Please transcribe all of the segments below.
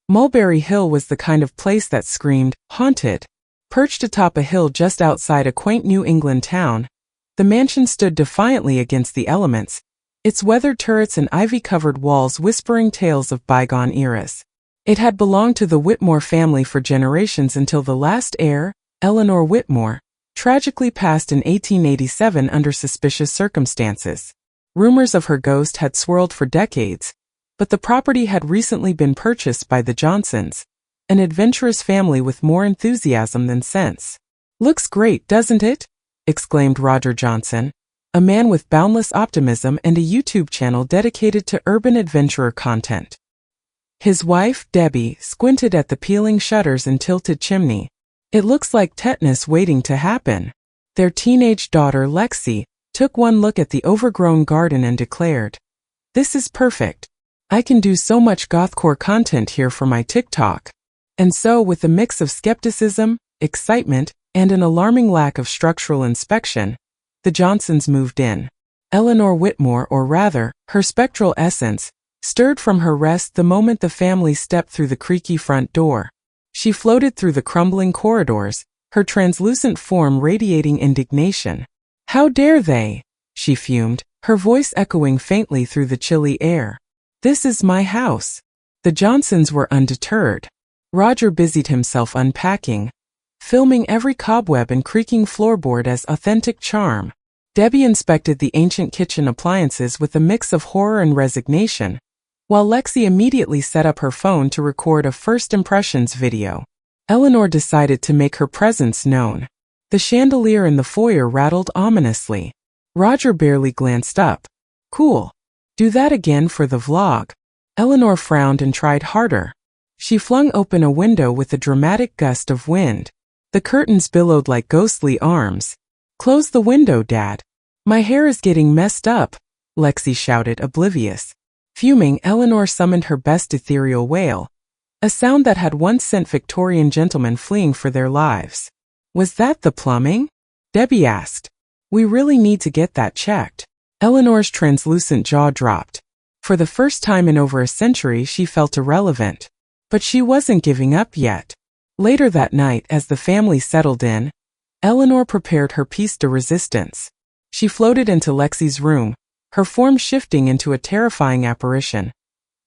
Mulberry Hill was the kind of place that screamed, haunted. Perched atop a hill just outside a quaint New England town, the mansion stood defiantly against the elements, its weathered turrets and ivy-covered walls whispering tales of bygone eras. It had belonged to the Whitmore family for generations until the last heir, Eleanor Whitmore, tragically passed in 1887 under suspicious circumstances. Rumors of her ghost had swirled for decades, but the property had recently been purchased by the Johnsons, an adventurous family with more enthusiasm than sense. "Looks great, doesn't it?" exclaimed Roger Johnson, a man with boundless optimism and a YouTube channel dedicated to urban adventurer content. His wife, Debbie, squinted at the peeling shutters and tilted chimney. "It looks like tetanus waiting to happen." Their teenage daughter, Lexi, took one look at the overgrown garden and declared, "This is perfect. I can do so much gothcore content here for my TikTok." And so, with a mix of skepticism, excitement, and an alarming lack of structural inspection, the Johnsons moved in. Eleanor Whitmore, or rather, her spectral essence, stirred from her rest the moment the family stepped through the creaky front door. She floated through the crumbling corridors, her translucent form radiating indignation. "How dare they?" she fumed, her voice echoing faintly through the chilly air. "This is my house." The Johnsons were undeterred. Roger busied himself unpacking, filming every cobweb and creaking floorboard as authentic charm. Debbie inspected the ancient kitchen appliances with a mix of horror and resignation, while Lexi immediately set up her phone to record a first impressions video. Eleanor decided to make her presence known. The chandelier in the foyer rattled ominously. Roger barely glanced up. "Cool. Do that again for the vlog." Eleanor frowned and tried harder. She flung open a window with a dramatic gust of wind. The curtains billowed like ghostly arms. "Close the window, Dad. My hair is getting messed up," Lexi shouted, oblivious. Fuming, Eleanor summoned her best ethereal wail, a sound that had once sent Victorian gentlemen fleeing for their lives. "Was that the plumbing?" Debbie asked. "We really need to get that checked." Eleanor's translucent jaw dropped. For the first time in over a century, she felt irrelevant. But she wasn't giving up yet. Later that night, as the family settled in, Eleanor prepared her piece de resistance. She floated into Lexi's room, her form shifting into a terrifying apparition.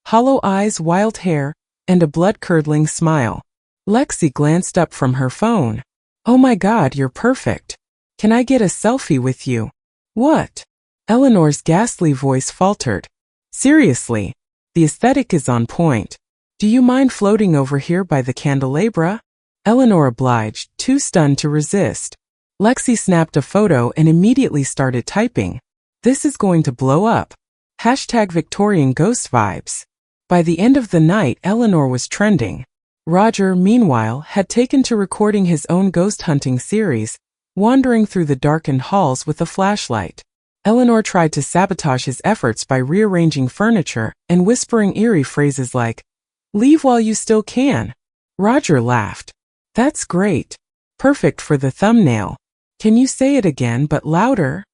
Hollow eyes, wild hair, and a blood-curdling smile. Lexi glanced up from her phone. "Oh my God, you're perfect. Can I get a selfie with you?" "What?" Eleanor's ghastly voice faltered. "Seriously, the aesthetic is on point. Do you mind floating over here by the candelabra?" Eleanor obliged, too stunned to resist. Lexi snapped a photo and immediately started typing. "This is going to blow up. Hashtag Victorian ghost vibes." By the end of the night, Eleanor was trending. Roger, meanwhile, had taken to recording his own ghost hunting series, wandering through the darkened halls with a flashlight. Eleanor tried to sabotage his efforts by rearranging furniture and whispering eerie phrases like, "Leave while you still can." Roger laughed. "That's great. Perfect for the thumbnail. Can you say it again but louder?"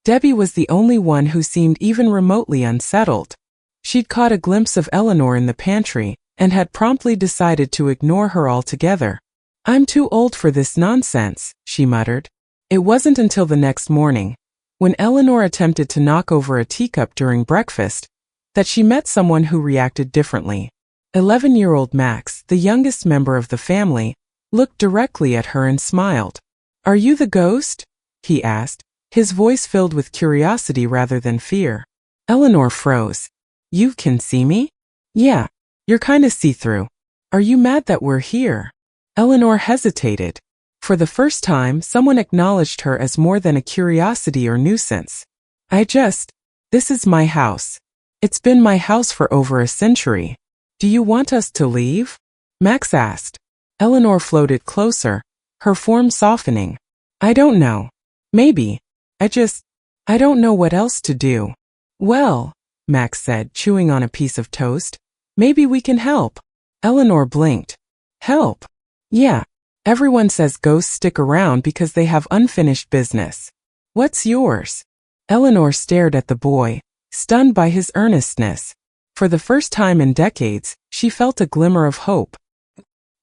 Debbie was the only one who seemed even remotely unsettled. She'd caught a glimpse of Eleanor in the pantry and had promptly decided to ignore her altogether. "I'm too old for this nonsense," she muttered. It wasn't until the next morning, when Eleanor attempted to knock over a teacup during breakfast, that she met someone who reacted differently. 11-year-old Max, the youngest member of the family, looked directly at her and smiled. "Are you the ghost?" he asked, his voice filled with curiosity rather than fear. Eleanor froze. "You can see me?" "Yeah, you're kinda see-through. Are you mad that we're here?" Eleanor hesitated. For the first time, someone acknowledged her as more than a curiosity or nuisance. This is my house. It's been my house for over a century. Do you want us to leave?" Max asked. Eleanor floated closer, her form softening. "I don't know. Maybe. I don't know what else to do." "Well," Max said, chewing on a piece of toast, "maybe we can help." Eleanor blinked. "Help?" "Yeah. Everyone says ghosts stick around because they have unfinished business. What's yours?" Eleanor stared at the boy, stunned by his earnestness. For the first time in decades, she felt a glimmer of hope.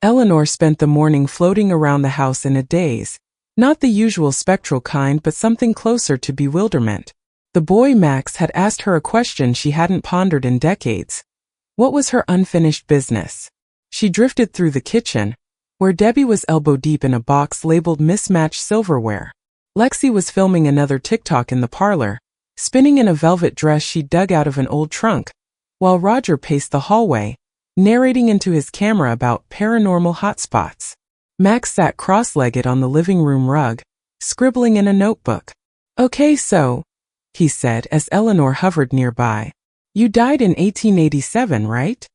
Eleanor spent the morning floating around the house in a daze. Not the usual spectral kind, but something closer to bewilderment. The boy Max had asked her a question she hadn't pondered in decades. What was her unfinished business? She drifted through the kitchen, where Debbie was elbow-deep in a box labeled mismatched silverware. Lexi was filming another TikTok in the parlor, spinning in a velvet dress she'd dug out of an old trunk, while Roger paced the hallway, narrating into his camera about paranormal hotspots. Max sat cross-legged on the living room rug, scribbling in a notebook. "Okay, so," he said as Eleanor hovered nearby. "You died in 1887, right?"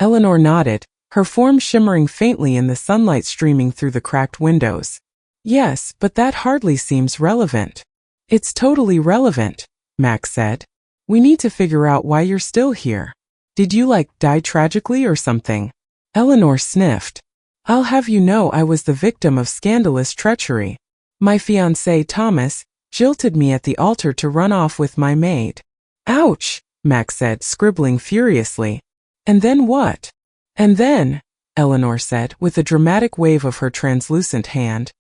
Eleanor nodded, her form shimmering faintly in the sunlight streaming through the cracked windows. "Yes, but that hardly seems relevant." "It's totally relevant," Max said. "We need to figure out why you're still here. Did you, die tragically or something?" Eleanor sniffed. "I'll have you know I was the victim of scandalous treachery. My fiancé, Thomas, jilted me at the altar to run off with my maid." "Ouch," Max said, scribbling furiously. "And then what?" "And then," Eleanor said, with a dramatic wave of her translucent hand,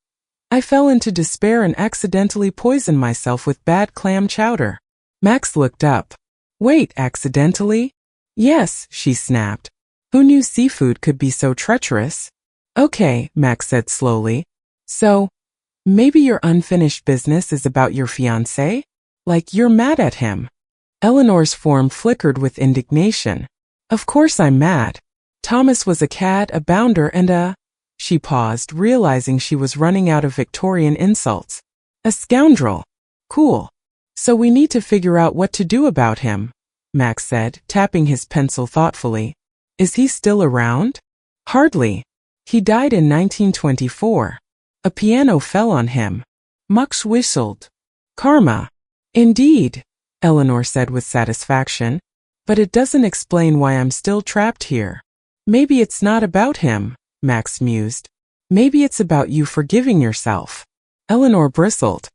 "I fell into despair and accidentally poisoned myself with bad clam chowder." Max looked up. "Wait, accidentally?" "Yes," she snapped. "Who knew seafood could be so treacherous?" "Okay," Max said slowly. "So, maybe your unfinished business is about your fiancé? Like you're mad at him?" Eleanor's form flickered with indignation. "Of course I'm mad. Thomas was a cad, a bounder, and a—" She paused, realizing she was running out of Victorian insults. "A scoundrel. Cool. So we need to figure out what to do about him," Max said, tapping his pencil thoughtfully. "Is he still around?" "Hardly. He died in 1924. A piano fell on him." Max whistled. "Karma." "Indeed," Eleanor said with satisfaction. "But it doesn't explain why I'm still trapped here." "Maybe it's not about him," Max mused. "Maybe it's about you forgiving yourself." Eleanor bristled.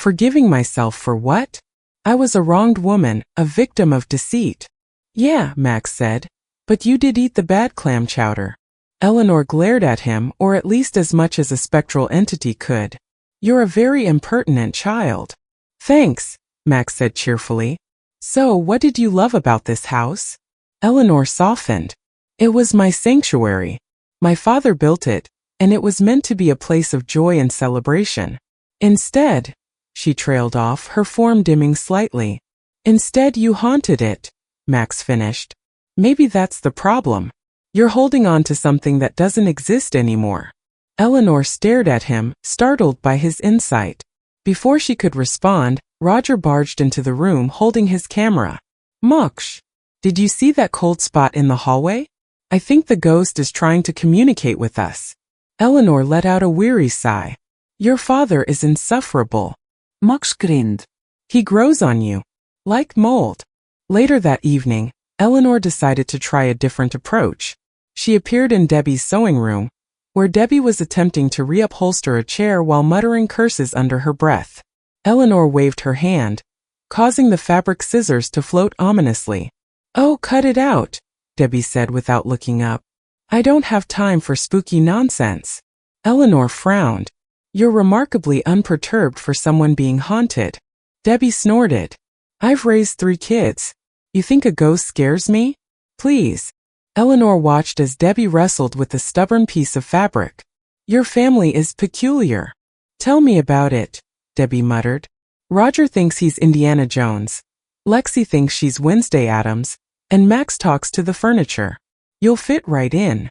"Forgiving myself for what? I was a wronged woman, a victim of deceit." "Yeah," Max said, "but you did eat the bad clam chowder." Eleanor glared at him, or at least as much as a spectral entity could. "You're a very impertinent child." "Thanks," Max said cheerfully. "So, what did you love about this house?" Eleanor softened. "It was my sanctuary. My father built it, and it was meant to be a place of joy and celebration. Instead," she trailed off, her form dimming slightly. "Instead you haunted it," Max finished. "Maybe that's the problem. You're holding on to something that doesn't exist anymore." Eleanor stared at him, startled by his insight. Before she could respond, Roger barged into the room holding his camera. "Moksh, did you see that cold spot in the hallway? I think the ghost is trying to communicate with us." Eleanor let out a weary sigh. "Your father is insufferable." Moksh grinned. "He grows on you. Like mold." Later that evening, Eleanor decided to try a different approach. She appeared in Debbie's sewing room, where Debbie was attempting to reupholster a chair while muttering curses under her breath. Eleanor waved her hand, causing the fabric scissors to float ominously. "Oh, cut it out," Debbie said without looking up. "I don't have time for spooky nonsense." Eleanor frowned. "You're remarkably unperturbed for someone being haunted." Debbie snorted. "I've raised 3 kids. You think a ghost scares me? Please." Eleanor watched as Debbie wrestled with the stubborn piece of fabric. "Your family is peculiar." "Tell me about it," Debbie muttered. "Roger thinks he's Indiana Jones. Lexi thinks she's Wednesday Addams, and Max talks to the furniture. You'll fit right in."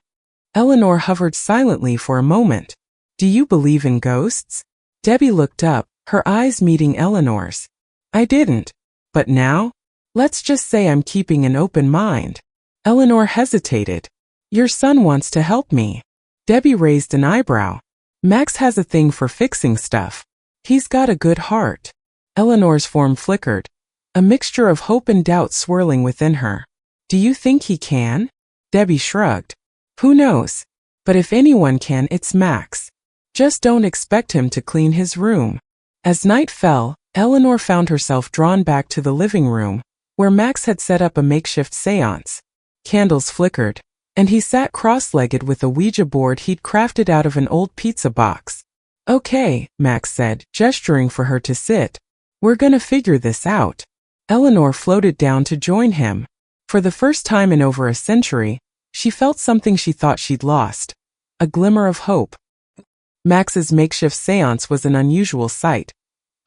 Eleanor hovered silently for a moment. "Do you believe in ghosts?" Debbie looked up, her eyes meeting Eleanor's. "I didn't. But now? Let's just say I'm keeping an open mind." Eleanor hesitated. "Your son wants to help me." Debbie raised an eyebrow. "Max has a thing for fixing stuff. He's got a good heart." Eleanor's form flickered, a mixture of hope and doubt swirling within her. "Do you think he can?" Debbie shrugged. "Who knows? But if anyone can, it's Max. Just don't expect him to clean his room." As night fell, Eleanor found herself drawn back to the living room, where Max had set up a makeshift seance. Candles flickered, and he sat cross-legged with a Ouija board he'd crafted out of an old pizza box. "Okay," Max said, gesturing for her to sit. "We're gonna figure this out." Eleanor floated down to join him. For the first time in over a century, she felt something she thought she'd lost. A glimmer of hope. Max's makeshift seance was an unusual sight.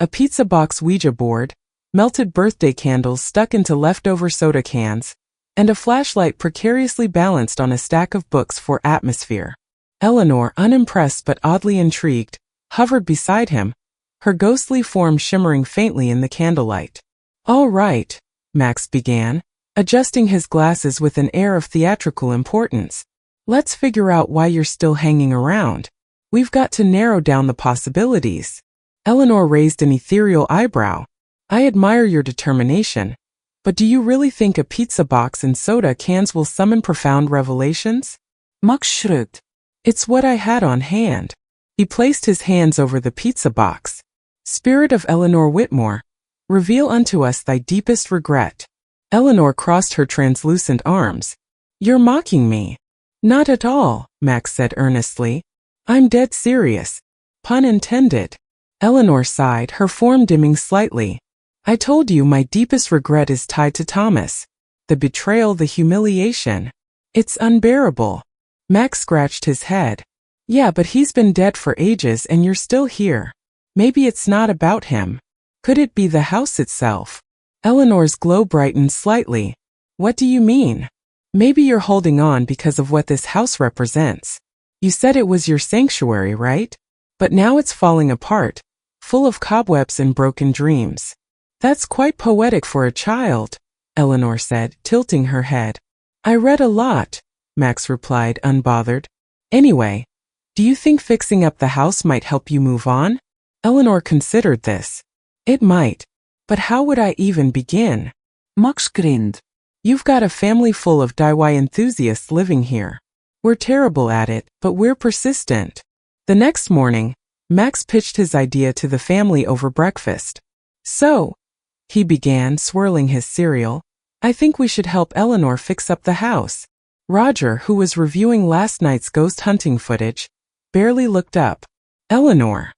A pizza box Ouija board, melted birthday candles stuck into leftover soda cans, and a flashlight precariously balanced on a stack of books for atmosphere. Eleanor, unimpressed but oddly intrigued, hovered beside him, her ghostly form shimmering faintly in the candlelight. "All right," Max began, adjusting his glasses with an air of theatrical importance. "Let's figure out why you're still hanging around. We've got to narrow down the possibilities." Eleanor raised an ethereal eyebrow. "I admire your determination, but do you really think a pizza box and soda cans will summon profound revelations?" Max shrugged. "It's what I had on hand." He placed his hands over the pizza box. "Spirit of Eleanor Whitmore, reveal unto us thy deepest regret." Eleanor crossed her translucent arms. "You're mocking me." "Not at all," Max said earnestly. "I'm dead serious. Pun intended." Eleanor sighed, her form dimming slightly. "I told you my deepest regret is tied to Thomas. The betrayal, the humiliation. It's unbearable." Max scratched his head. "Yeah, but he's been dead for ages and you're still here. Maybe it's not about him. Could it be the house itself?" Eleanor's glow brightened slightly. "What do you mean?" "Maybe you're holding on because of what this house represents. You said it was your sanctuary, right? But now it's falling apart, full of cobwebs and broken dreams." "That's quite poetic for a child," Eleanor said, tilting her head. "I read a lot," Max replied, unbothered. "Anyway, do you think fixing up the house might help you move on?" Eleanor considered this. "It might. But how would I even begin?" Max grinned. "You've got a family full of DIY enthusiasts living here. We're terrible at it, but we're persistent." The next morning, Max pitched his idea to the family over breakfast. "So," he began, swirling his cereal, "I think we should help Eleanor fix up the house." Roger, who was reviewing last night's ghost hunting footage, barely looked up. "Eleanor."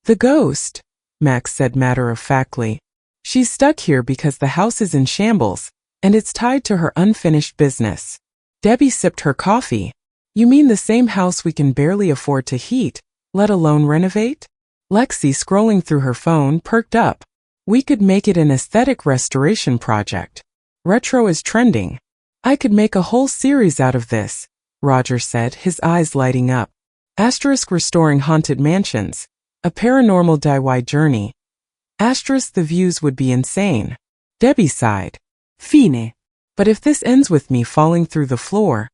"The ghost," Max said matter-of-factly. "She's stuck here because the house is in shambles, and it's tied to her unfinished business." Debbie sipped her coffee. "You mean the same house we can barely afford to heat, let alone renovate?" Lexi, scrolling through her phone, perked up. "We could make it an aesthetic restoration project. Retro is trending. I could make a whole series out of this," Roger said, his eyes lighting up. Restoring haunted mansions. A paranormal DIY journey. The views would be insane. Debbie sighed. Fine. "But if this ends with me falling through the floor,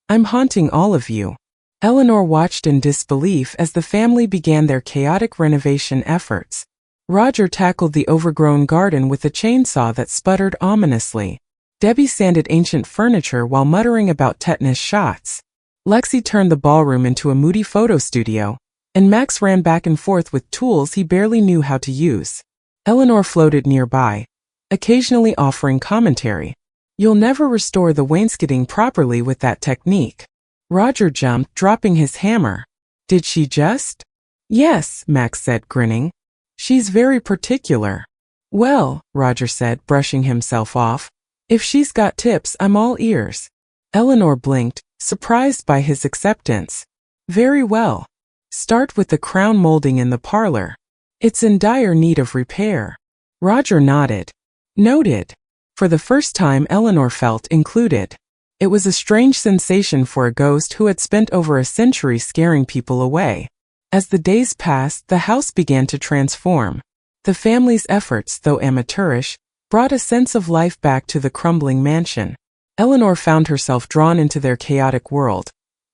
I'm haunting all of you." Eleanor watched in disbelief as the family began their chaotic renovation efforts. Roger tackled the overgrown garden with a chainsaw that sputtered ominously. Debbie sanded ancient furniture while muttering about tetanus shots. Lexi turned the ballroom into a moody photo studio, and Max ran back and forth with tools he barely knew how to use. Eleanor floated nearby, occasionally offering commentary. "You'll never restore the wainscoting properly with that technique." Roger jumped, dropping his hammer. "Did she just?" "Yes," Max said, grinning. "She's very particular." "Well," Roger said, brushing himself off, "if she's got tips, I'm all ears." Eleanor blinked, surprised by his acceptance. "Very well. Start with the crown molding in the parlor. It's in dire need of repair." Roger nodded. "Noted." For the first time, Eleanor felt included. It was a strange sensation for a ghost who had spent over a century scaring people away. As the days passed, the house began to transform. The family's efforts, though amateurish, brought a sense of life back to the crumbling mansion. Eleanor found herself drawn into their chaotic world,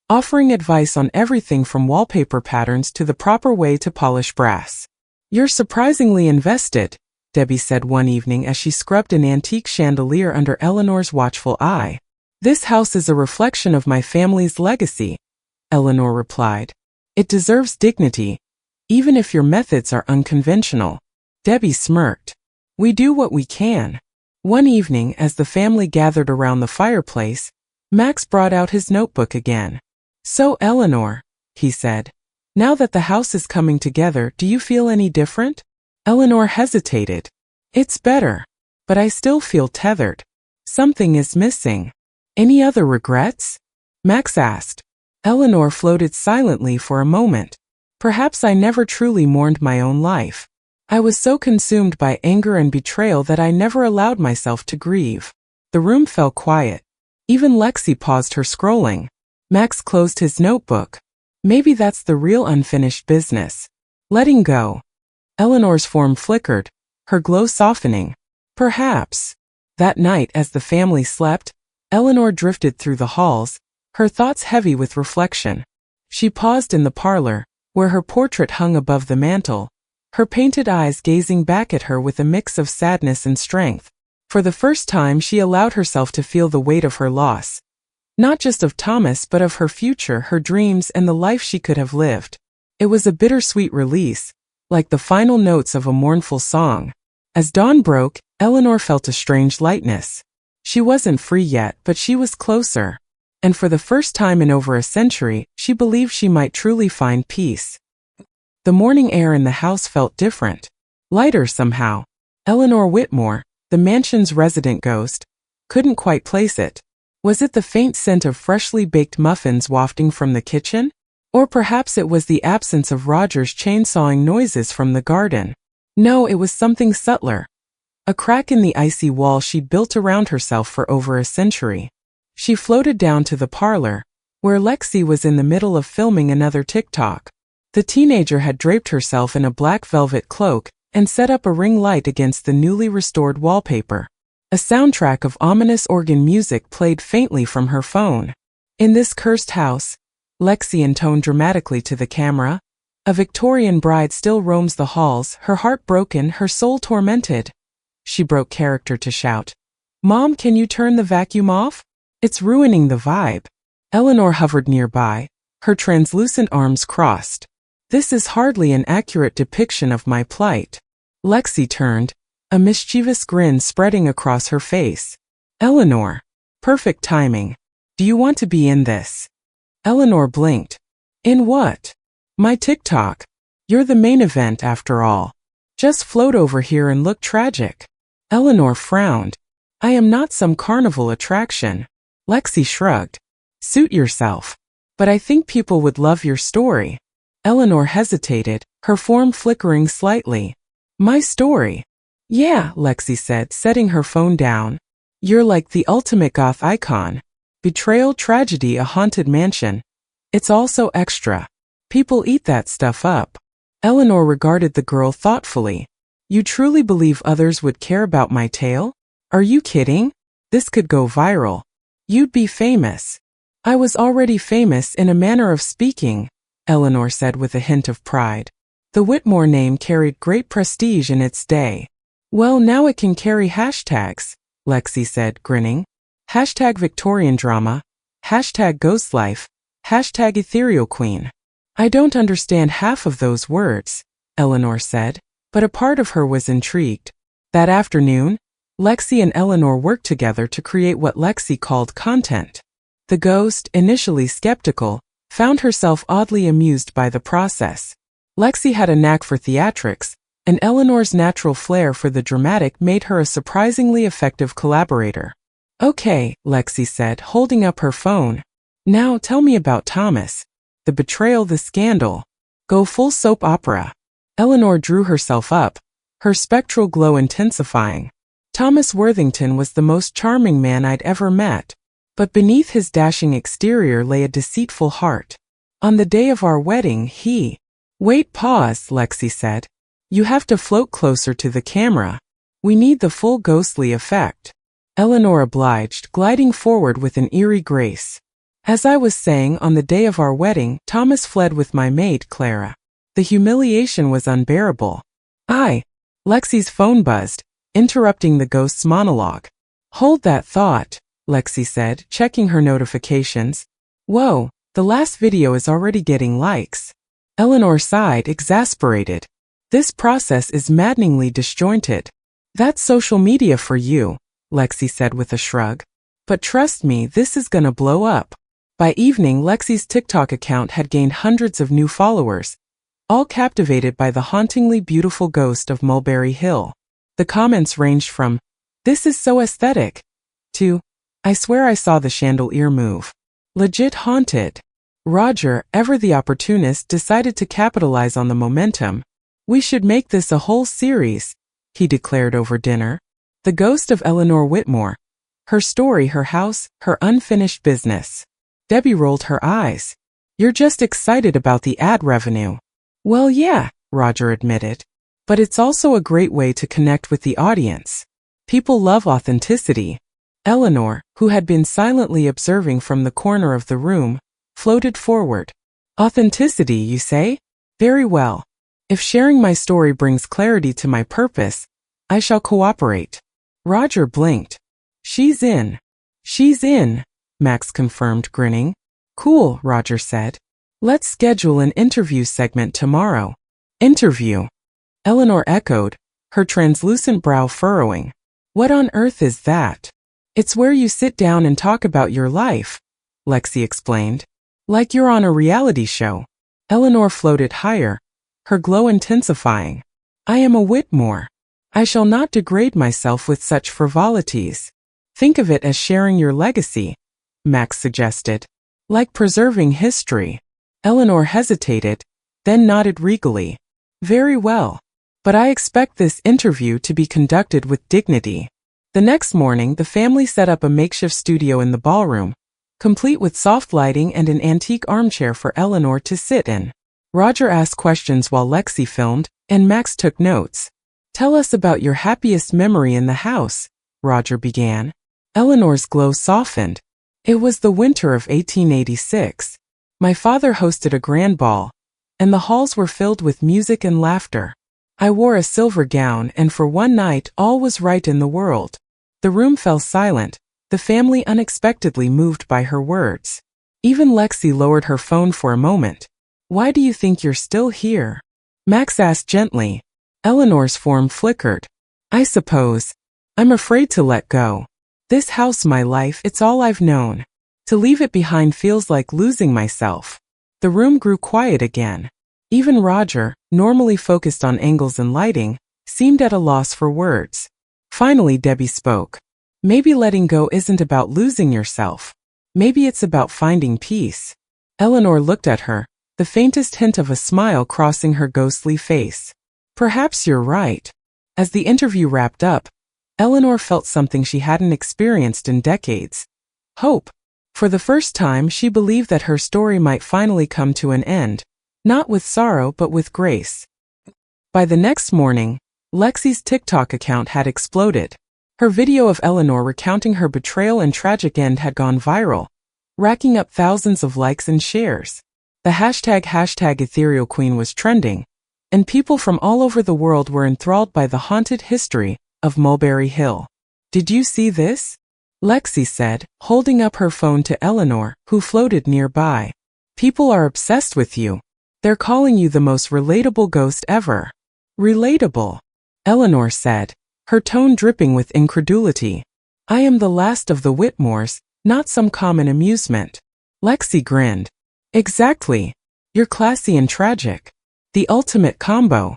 offering advice on everything from wallpaper patterns to the proper way to polish brass. "You're surprisingly invested," Debbie said one evening as she scrubbed an antique chandelier under Eleanor's watchful eye. "This house is a reflection of my family's legacy," Eleanor replied. "It deserves dignity, even if your methods are unconventional." Debbie smirked. "We do what we can." One evening, as the family gathered around the fireplace, Max brought out his notebook again. "So, Eleanor," he said, "now that the house is coming together, do you feel any different?" Eleanor hesitated. "It's better. But I still feel tethered. Something is missing." "Any other regrets?" Max asked. Eleanor floated silently for a moment. "Perhaps I never truly mourned my own life. I was so consumed by anger and betrayal that I never allowed myself to grieve." The room fell quiet. Even Lexi paused her scrolling. Max closed his notebook. Maybe that's the real unfinished business. Letting go. Eleanor's form flickered, her glow softening. Perhaps. That night, as the family slept, Eleanor drifted through the halls, her thoughts heavy with reflection. She paused in the parlor, where her portrait hung above the mantel, her painted eyes gazing back at her with a mix of sadness and strength. For the first time, she allowed herself to feel the weight of her loss. Not just of Thomas, but of her future, her dreams, and the life she could have lived. It was a bittersweet release, like the final notes of a mournful song. As dawn broke, Eleanor felt a strange lightness. She wasn't free yet, but she was closer. And for the first time in over a century, she believed she might truly find peace. The morning air in the house felt different. Lighter somehow. Eleanor Whitmore, the mansion's resident ghost, couldn't quite place it. Was it the faint scent of freshly baked muffins wafting from the kitchen? Or perhaps it was the absence of Roger's chainsawing noises from the garden. No, it was something subtler. A crack in the icy wall she'd built around herself for over a century. She floated down to the parlor, where Lexi was in the middle of filming another TikTok. The teenager had draped herself in a black velvet cloak and set up a ring light against the newly restored wallpaper. A soundtrack of ominous organ music played faintly from her phone. "In this cursed house," Lexi intoned dramatically to the camera, "a Victorian bride still roams the halls, her heart broken, her soul tormented." She broke character to shout, "Mom, can you turn the vacuum off? It's ruining the vibe." Eleanor hovered nearby, her translucent arms crossed. "This is hardly an accurate depiction of my plight." Lexi turned, a mischievous grin spreading across her face. "Eleanor. Perfect timing. Do you want to be in this?" Eleanor blinked. "In what?" "My TikTok. You're the main event after all. Just float over here and look tragic." Eleanor frowned. "I am not some carnival attraction." Lexi shrugged. "Suit yourself. But I think people would love your story." Eleanor hesitated, her form flickering slightly. "My story?" "Yeah," Lexi said, setting her phone down. "You're like the ultimate goth icon. Betrayal, tragedy, a haunted mansion. It's all so extra. People eat that stuff up." Eleanor regarded the girl thoughtfully. "You truly believe others would care about my tale? Are you kidding? This could go viral. You'd be famous." "I was already famous in a manner of speaking," Eleanor said with a hint of pride. The Whitmore name carried great prestige in its day. "Well, now it can carry hashtags," Lexi said, grinning. "Hashtag Victorian drama, hashtag ghost life, hashtag ethereal queen." "I don't understand half of those words," Eleanor said, but a part of her was intrigued. That afternoon, Lexi and Eleanor worked together to create what Lexi called content. The ghost, initially skeptical, found herself oddly amused by the process. Lexi had a knack for theatrics, and Eleanor's natural flair for the dramatic made her a surprisingly effective collaborator. "Okay," Lexi said, holding up her phone. "Now tell me about Thomas. The betrayal, the scandal. Go full soap opera." Eleanor drew herself up, her spectral glow intensifying. Thomas Worthington was the most charming man I'd ever met. But beneath his dashing exterior lay a deceitful heart. On the day of our wedding, he— "Wait, pause," Lexi said. "You have to float closer to the camera. We need the full ghostly effect." Eleanor obliged, gliding forward with an eerie grace. "As I was saying, on the day of our wedding, Thomas fled with my maid, Clara. The humiliation was unbearable." Lexi's phone buzzed, interrupting the ghost's monologue. "Hold that thought," Lexi said, checking her notifications. "Whoa, the last video is already getting likes." Eleanor sighed, exasperated. "This process is maddeningly disjointed. That's social media for you. Lexi said with a shrug. But trust me, this is gonna blow up. By evening, Lexi's TikTok account had gained hundreds of new followers, all captivated by the hauntingly beautiful ghost of Mulberry Hill. The comments ranged from, "This is so aesthetic," to, "I swear I saw the chandelier move. Legit haunted." Roger, ever the opportunist, decided to capitalize on the momentum. "We should make this a whole series," he declared over dinner. The ghost of Eleanor Whitmore. Her story, her house, her unfinished business. Debbie rolled her eyes. "You're just excited about the ad revenue." "Well, yeah," Roger admitted. "But it's also a great way to connect with the audience. People love authenticity." Eleanor, who had been silently observing from the corner of the room, floated forward. "Authenticity, you say? Very well. If sharing my story brings clarity to my purpose, I shall cooperate." Roger blinked. "She's in." "She's in," Max confirmed, grinning. "Cool," Roger said. "Let's schedule an interview segment tomorrow." "Interview?" Eleanor echoed, her translucent brow furrowing. "What on earth is that?" "It's where you sit down and talk about your life," Lexi explained. "Like you're on a reality show." Eleanor floated higher, her glow intensifying. "I am a Whitmore. I shall not degrade myself with such frivolities." "Think of it as sharing your legacy," Max suggested. "Like preserving history." Eleanor hesitated, then nodded regally. "Very well. But I expect this interview to be conducted with dignity." The next morning, the family set up a makeshift studio in the ballroom, complete with soft lighting and an antique armchair for Eleanor to sit in. Roger asked questions while Lexi filmed, and Max took notes. "Tell us about your happiest memory in the house," Roger began. Eleanor's glow softened. "It was the winter of 1886. My father hosted a grand ball, and the halls were filled with music and laughter. I wore a silver gown, and for one night all was right in the world." The room fell silent, the family unexpectedly moved by her words. Even Lexi lowered her phone for a moment. "Why do you think you're still here?" Max asked gently. Eleanor's form flickered. "I suppose. I'm afraid to let go. This house, my life, it's all I've known. To leave it behind feels like losing myself." The room grew quiet again. Even Roger, normally focused on angles and lighting, seemed at a loss for words. Finally, Debbie spoke. "Maybe letting go isn't about losing yourself. Maybe it's about finding peace." Eleanor looked at her, the faintest hint of a smile crossing her ghostly face. "Perhaps you're right." As the interview wrapped up, Eleanor felt something she hadn't experienced in decades. Hope. For the first time, she believed that her story might finally come to an end, not with sorrow but with grace. By the next morning, Lexi's TikTok account had exploded. Her video of Eleanor recounting her betrayal and tragic end had gone viral, racking up thousands of likes and shares. The hashtag Ethereal Queen was trending, and people from all over the world were enthralled by the haunted history of Mulberry Hill. "Did you see this?" Lexi said, holding up her phone to Eleanor, who floated nearby. "People are obsessed with you. They're calling you the most relatable ghost ever." "Relatable?" Eleanor said, her tone dripping with incredulity. "I am the last of the Whitmores, not some common amusement." Lexi grinned. "Exactly. You're classy and tragic. The ultimate combo."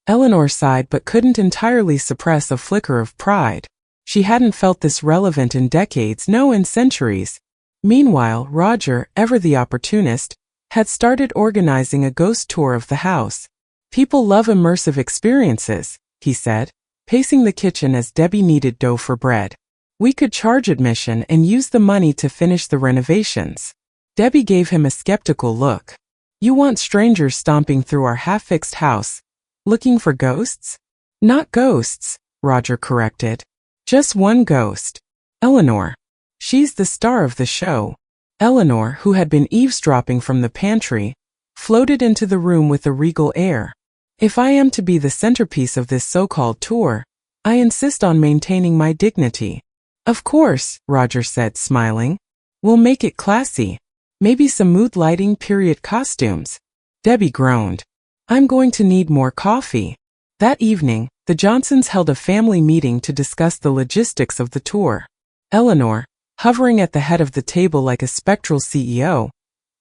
Eleanor sighed but couldn't entirely suppress a flicker of pride. She hadn't felt this relevant in decades, no, in centuries. Meanwhile, Roger, ever the opportunist, had started organizing a ghost tour of the house. "People love immersive experiences," he said, pacing the kitchen as Debbie kneaded dough for bread. "We could charge admission and use the money to finish the renovations." Debbie gave him a skeptical look. "You want strangers stomping through our half-fixed house, looking for ghosts?" "Not ghosts," Roger corrected. "Just one ghost. Eleanor. She's the star of the show." Eleanor, who had been eavesdropping from the pantry, floated into the room with a regal air. "If I am to be the centerpiece of this so-called tour, I insist on maintaining my dignity." "Of course," Roger said, smiling. "We'll make it classy. Maybe some mood lighting, period costumes." Debbie groaned. "I'm going to need more coffee." That evening, The Johnsons held a family meeting to discuss the logistics of the tour. Eleanor, hovering at the head of the table like a spectral CEO,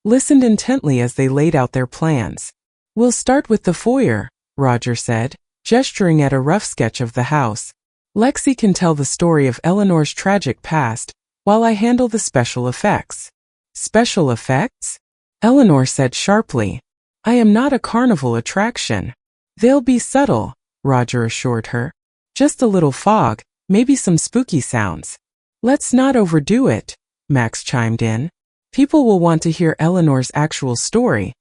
listened intently as they laid out their plans. "We'll start with the foyer," Roger said, gesturing at a rough sketch of the house. "Lexi can tell the story of Eleanor's tragic past, while I handle the special effects." "Special effects?" Eleanor said sharply. "I am not a carnival attraction." "They'll be subtle," Roger assured her. "Just a little fog, maybe some spooky sounds." "Let's not overdo it," Max chimed in. "People will want to hear Eleanor's actual story,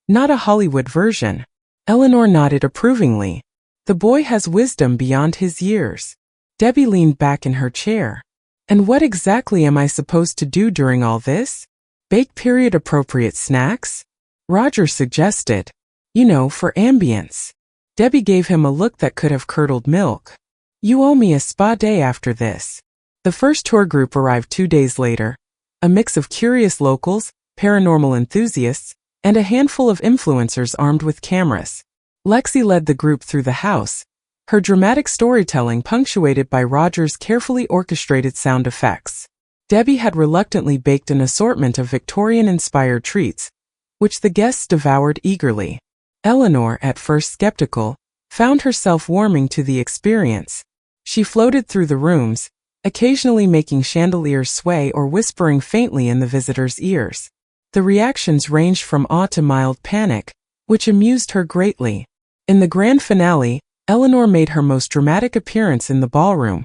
not a Hollywood version." Eleanor nodded approvingly. "The boy has wisdom beyond his years." Debbie leaned back in her chair. "And what exactly am I supposed to do during all this? Bake period-appropriate snacks?" Roger suggested. "You know, for ambience." Debbie gave him a look that could have curdled milk. "You owe me a spa day after this." The first tour group arrived 2 days later, a mix of curious locals, paranormal enthusiasts, and a handful of influencers armed with cameras. Lexi led the group through the house, her dramatic storytelling punctuated by Roger's carefully orchestrated sound effects. Debbie had reluctantly baked an assortment of Victorian-inspired treats, which the guests devoured eagerly. Eleanor, at first skeptical, found herself warming to the experience. She floated through the rooms, occasionally making chandeliers sway or whispering faintly in the visitors' ears. The reactions ranged from awe to mild panic, which amused her greatly. In the grand finale, Eleanor made her most dramatic appearance in the ballroom,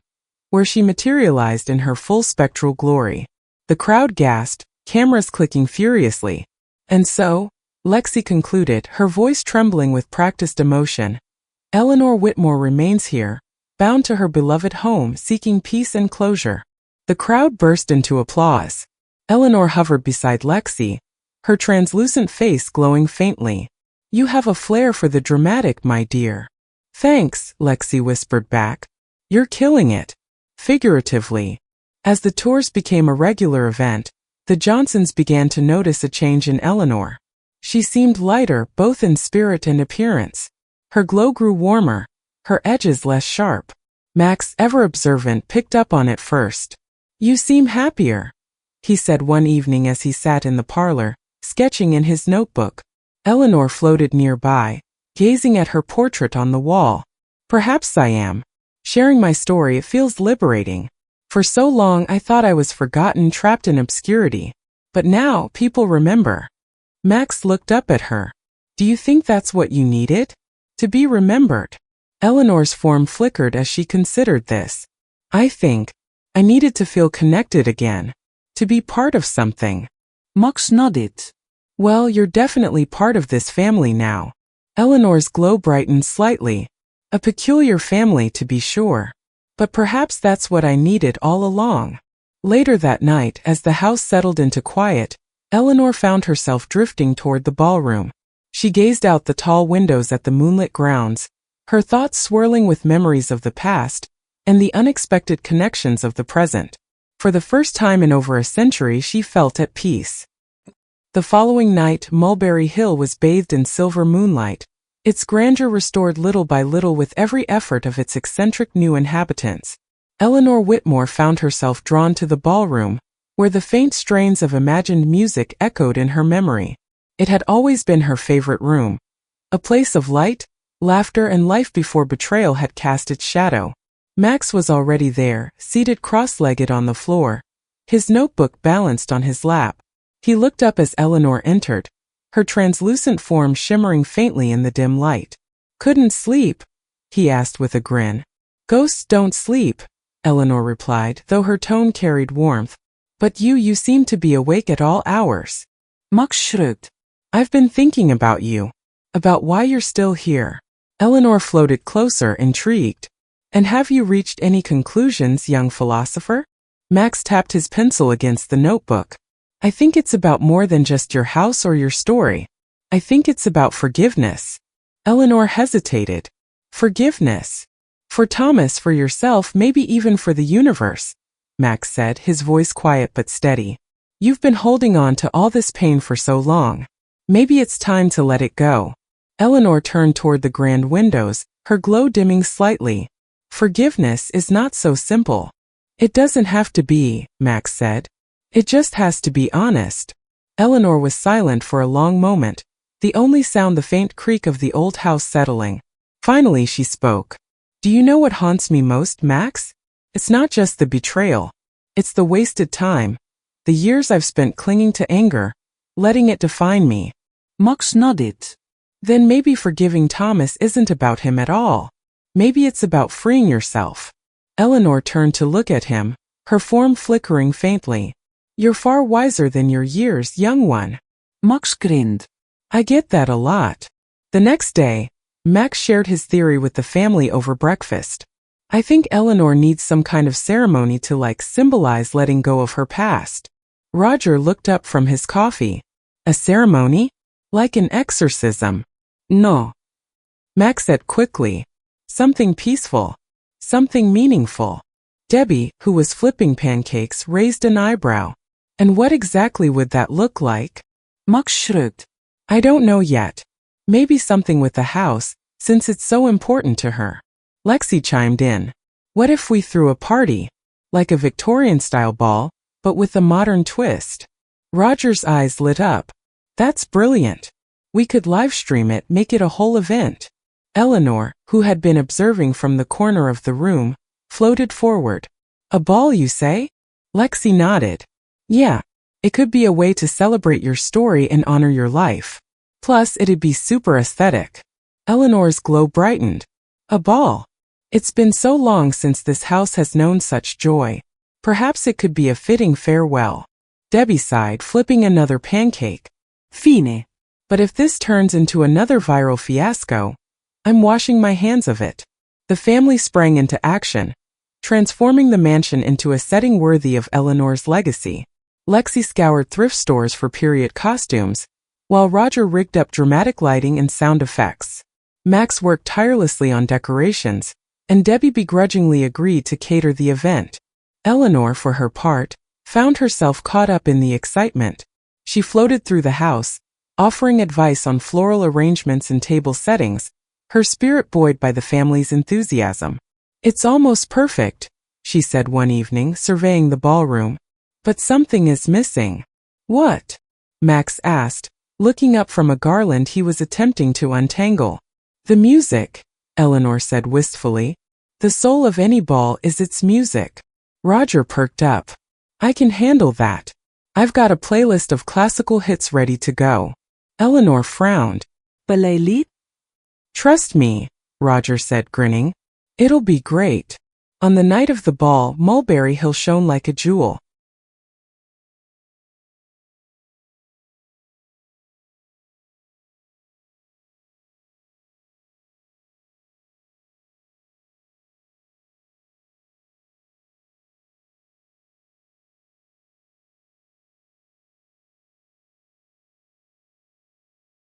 where she materialized in her full spectral glory. The crowd gasped, cameras clicking furiously. "And so," Lexi concluded, her voice trembling with practiced emotion, "Eleanor Whitmore remains here, bound to her beloved home, seeking peace and closure." The crowd burst into applause. Eleanor hovered beside Lexi, her translucent face glowing faintly. "You have a flair for the dramatic, my dear." "Thanks," Lexi whispered back. "You're killing it." Figuratively. As the tours became a regular event, the Johnsons began to notice a change in Eleanor. She seemed lighter, both in spirit and appearance. Her glow grew warmer, her edges less sharp. Max, ever observant, picked up on it first. "You seem happier," he said one evening as he sat in the parlor, sketching in his notebook. Eleanor floated nearby, gazing at her portrait on the wall. "Perhaps I am. Sharing my story, it feels liberating. For so long I thought I was forgotten, trapped in obscurity. But now, people remember." Max looked up at her. "Do you think that's what you needed? To be remembered?" Eleanor's form flickered as she considered this. "I think I needed to feel connected again. To be part of something." Max nodded. "Well, you're definitely part of this family now." Eleanor's glow brightened slightly. "A peculiar family, to be sure. But perhaps that's what I needed all along." Later that night, as the house settled into quiet, Eleanor found herself drifting toward the ballroom. She gazed out the tall windows at the moonlit grounds, her thoughts swirling with memories of the past and the unexpected connections of the present. For the first time in over a century, she felt at peace. The following night, Mulberry Hill was bathed in silver moonlight, its grandeur restored little by little with every effort of its eccentric new inhabitants. Eleanor Whitmore found herself drawn to the ballroom, where the faint strains of imagined music echoed in her memory. It had always been her favorite room, a place of light, laughter, and life before betrayal had cast its shadow. Max was already there, seated cross-legged on the floor, his notebook balanced on his lap. He looked up as Eleanor entered, her translucent form shimmering faintly in the dim light. "Couldn't sleep?" he asked with a grin. "Ghosts don't sleep," Eleanor replied, though her tone carried warmth. "But you seem to be awake at all hours." Max shrugged. "I've been thinking about you. About why you're still here." Eleanor floated closer, intrigued. "And have you reached any conclusions, young philosopher?" Max tapped his pencil against the notebook. "I think it's about more than just your house or your story. I think it's about forgiveness." Eleanor hesitated. "Forgiveness? For Thomas, for yourself, maybe even for the universe," Max said, his voice quiet but steady. "You've been holding on to all this pain for so long. Maybe it's time to let it go." Eleanor turned toward the grand windows, her glow dimming slightly. Forgiveness is not so simple. It doesn't have to be, Max said. It just has to be honest. Eleanor was silent for a long moment, the only sound the faint creak of the old house settling. Finally she spoke. Do you know what haunts me most, Max? It's not just the betrayal. It's the wasted time. The years I've spent clinging to anger, letting it define me. Max nodded. Then maybe forgiving Thomas isn't about him at all. Maybe it's about freeing yourself. Eleanor turned to look at him, her form flickering faintly. You're far wiser than your years, young one. Max grinned. I get that a lot. The next day, Max shared his theory with the family over breakfast. I think Eleanor needs some kind of ceremony to symbolize letting go of her past. Roger looked up from his coffee. A ceremony? Like an exorcism? No. Max said quickly. Something peaceful. Something meaningful. Debbie, who was flipping pancakes, raised an eyebrow. And what exactly would that look like? Max shrugged. I don't know yet. Maybe something with the house, since it's so important to her. Lexi chimed in. What if we threw a party? Like a Victorian-style ball, but with a modern twist. Roger's eyes lit up. That's brilliant. We could live stream it, make it a whole event. Eleanor, who had been observing from the corner of the room, floated forward. A ball, you say? Lexi nodded. Yeah, it could be a way to celebrate your story and honor your life. Plus, it'd be super aesthetic. Eleanor's glow brightened. A ball. It's been so long since this house has known such joy. Perhaps it could be a fitting farewell. Debbie sighed, flipping another pancake. Fine. But if this turns into another viral fiasco, I'm washing my hands of it. The family sprang into action, transforming the mansion into a setting worthy of Eleanor's legacy. Lexi scoured thrift stores for period costumes, while Roger rigged up dramatic lighting and sound effects. Max worked tirelessly on decorations, and Debbie begrudgingly agreed to cater the event. Eleanor, for her part, found herself caught up in the excitement. She floated through the house, offering advice on floral arrangements and table settings, her spirit buoyed by the family's enthusiasm. It's almost perfect, she said one evening, surveying the ballroom. But something is missing. What? Max asked, looking up from a garland he was attempting to untangle. The music, Eleanor said wistfully. The soul of any ball is its music. Roger perked up. I can handle that. I've got a playlist of classical hits ready to go. Eleanor frowned. Ballet lied? Trust me, Roger said, grinning. It'll be great. On the night of the ball, Mulberry Hill shone like a jewel.